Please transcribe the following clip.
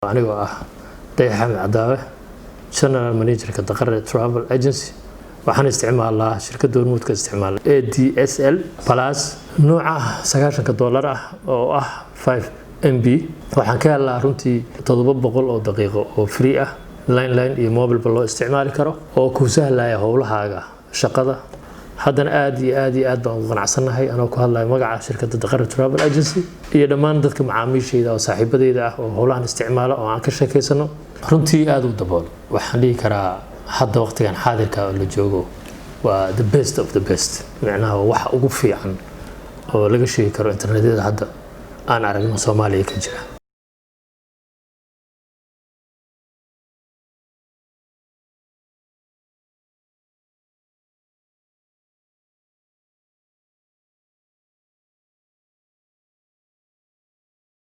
anigoo ah Dayaxan Cadaawe General Manager ka Daqare Travel Agency waxaan isticmaalaa shirkadda hormuudka isticmaal ADSL Plus nooca $90 ah oo ah 5 MB waxaan ka helaa runtii 700 oo daqiiqo oo free ah line iyo mobile loo isticmaali karo oo ku sahlaya howlahaaga shaqada haddana aad baan ugu qanacsanahay anoo ku hadlayo magaca shirkadda Daqare Travel Agency iyo dhammaan dadka macaamiishayda oo saaxiibadeyda ah oo howlahan isticmaala oo aan ka sheekeysano runtii aad u dabool waxaan dhigi karaa hadda waqtigan xaadirka la joogo waa the best of the best macnaha wax ugu fiican oo laga sheegi karo internetyada hadda aan aragno Soomaaliya ka jira